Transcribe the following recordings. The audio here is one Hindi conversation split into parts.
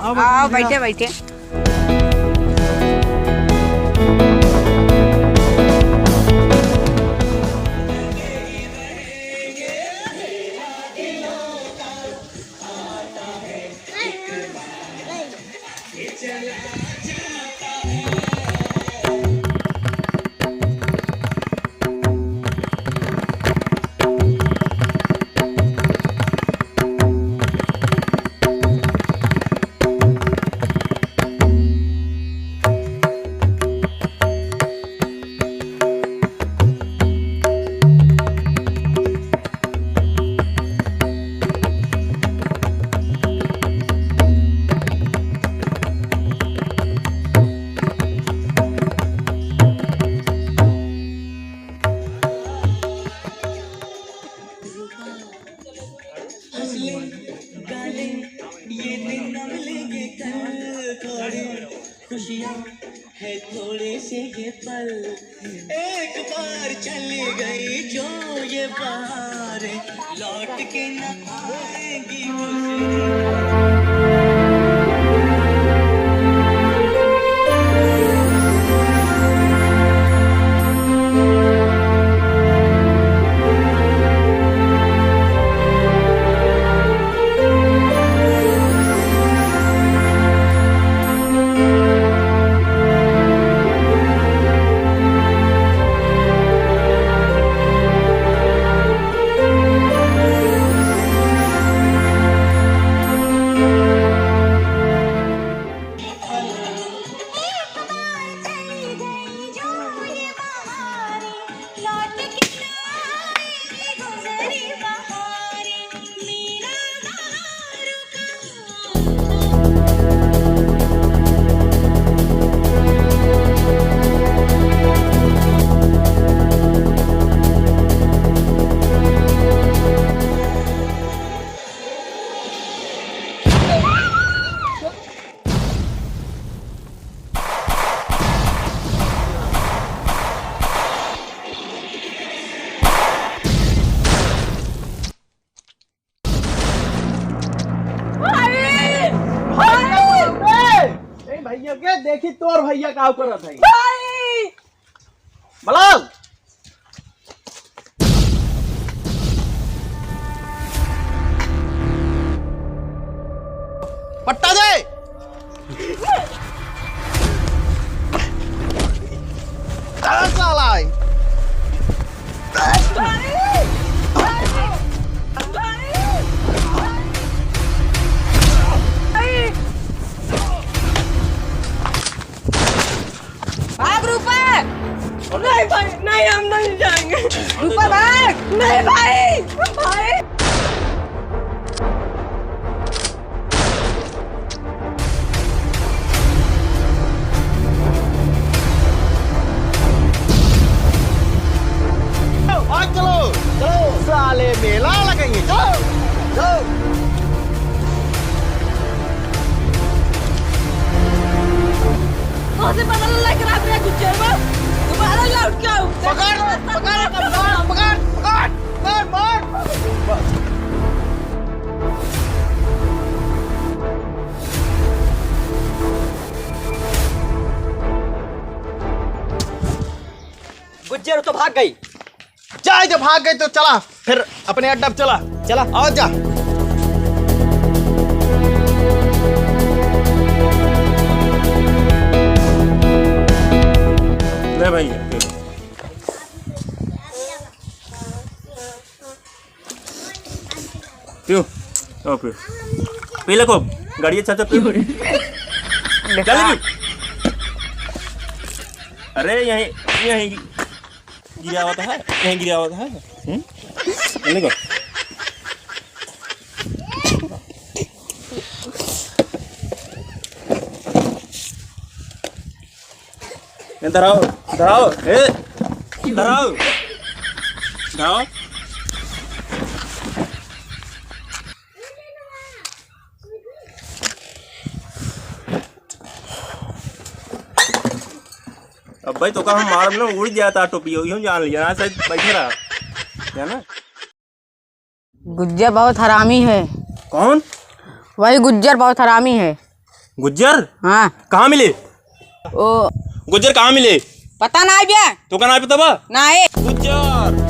आओ बैठे बैठे। खुशियाँ है थोड़े से ये पल, एक बार चली गई जो ये बाहर लौट के न आएगी भैया के देखी तोर भैया का करत है बलाल पट्टा दे साला नहीं भाई नहीं, हम नहीं जाएंगे। रुपा भाग नहीं भाई भाई भाग चलो चलो साले मेला लगाएंगे चलो चलो से पता लग रहा है कुछ दोबारा लौट के आओ पकड़ पकड़ पकड़ पकड़ पकड़ मार गुज्जर तो भाग गई। जा जब भाग गई तो चला फिर अपने अड्डा चला चला आओ जा ले भाई पियो पियो पी लो खूब गाड़ी अच्छा पियो अरे यहीं यहीं गिरा हुआ है यहीं गिरा हुआ है देखो इधर आओ इधर आओ ए इधर आओ आओ। अब भाई तो का हम मार में उड़ गया था टोपी यूं जान लिया ना शायद बैठे रहा है ना। गुज्जर बहुत हरामी है। कौन? वही गुज्जर बहुत हरामी है। गुज्जर? हाँ। कहाँ मिले? ओ गुज्जर कहाँ मिले? पता ना भैया। तो का ना पता बा? ना है गुज्जर।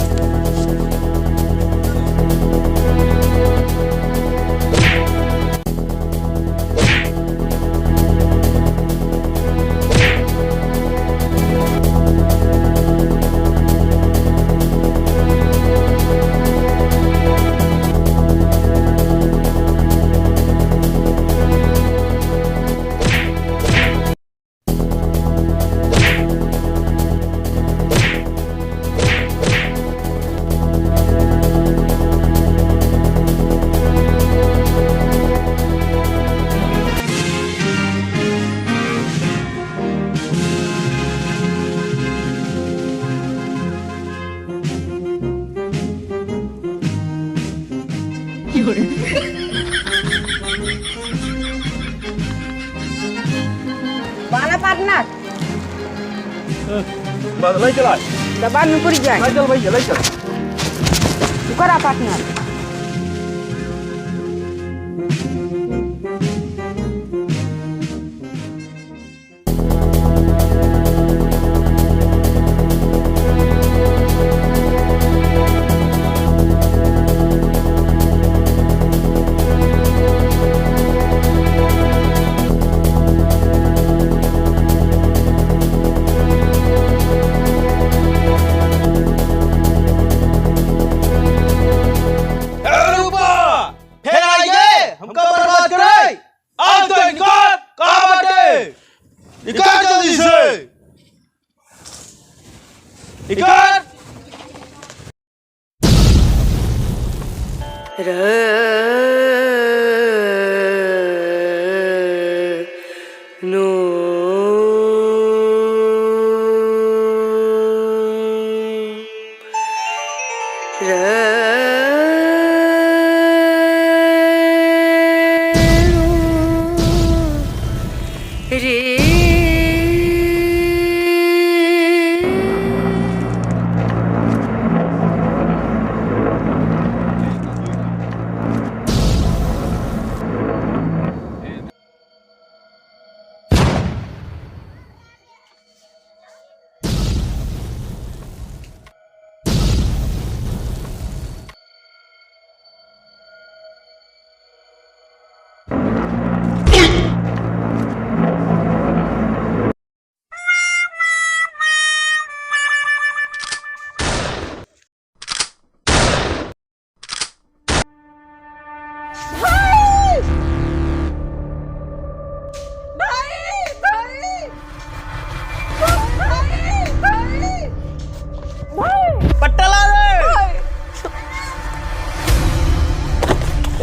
बाला पार्टनर बस ले चला दबा में पूरी जाए। ले चल भैया ले चल। करा पार्टनर।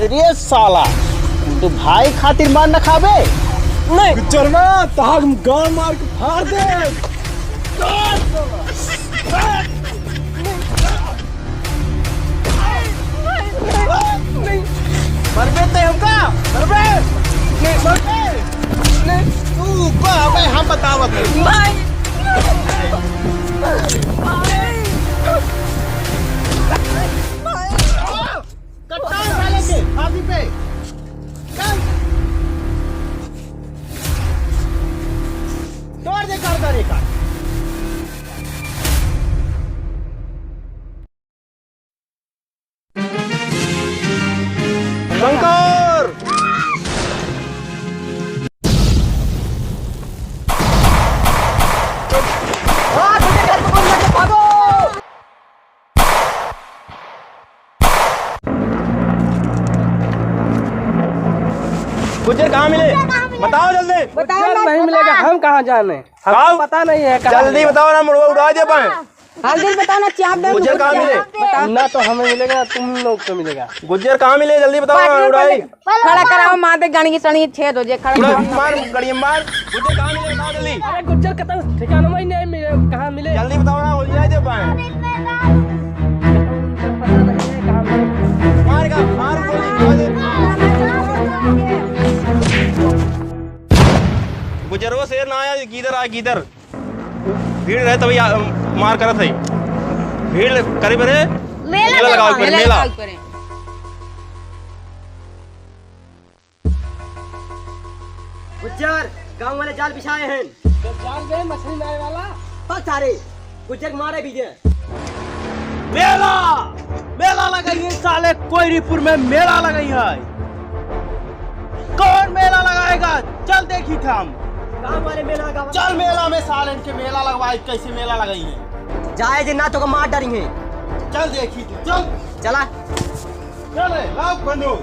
अरे साला तो भाई खातिर मार न खाबे नहीं गुज्जर ना ताग गान मार के फाड़ दे। मरबे ते हमका मरबे नहीं मरबे नहीं तू को भाई हम बतावत भाई कट्टा साले के फांसी पे चल तोड़ दे कर करे का शंकर गुज्जर कहाँ मिले? बताओ जल्दी। बताओ नहीं मिलेगा हम कहाँ जाने कहाँ? पता नहीं है जल्दी बताओ ना मुड़वा उड़ा दे पाए। हाल बताओ ना, चाप दे। गुज्जर कहाँ मिले? ना तो हमें मिलेगा ना तुम लोग को मिलेगा। गुज्जर कहाँ मिले जल्दी बताओ ना उड़ाई। खड़ा कराओ, मार दे गाड़ी की सड़ी छेद हो जाए। खड़ा उड़ा कराओ। मार गड़ी मार। गुज्जर कहाँ मिले बताओ जल्दी। अरे गुज्जर का तो ठिकाना में ही नहीं मिले, कहाँ मिले जल्दी बताओ ना हो जाए जब पाए। मार का मार गोली। गुज्जर वो शेर ना आया किधर आया किधर भीड़ रहे तभी मार करत है। भीड़ करीब रहे मेला लगाओ ऊपर मेला। गुज्जर गांव वाले जाल बिछाए हैं। जान गए मछली मारने वाला। तो सारे गुज्जर मारे भी गए। मेला मेला लगाई है साले, कोयरीपुर में मेला लगाई है। कौन मेला लगाएगा? चल देखी थे हम। गांव वाले मेला लगा। चल मेला में साले के मेला लगवाई, कैसे मेला लगाई है। जाए जे ना तो मार डरी है। चल देखी थे, चल चला चल लाओ बंदूक।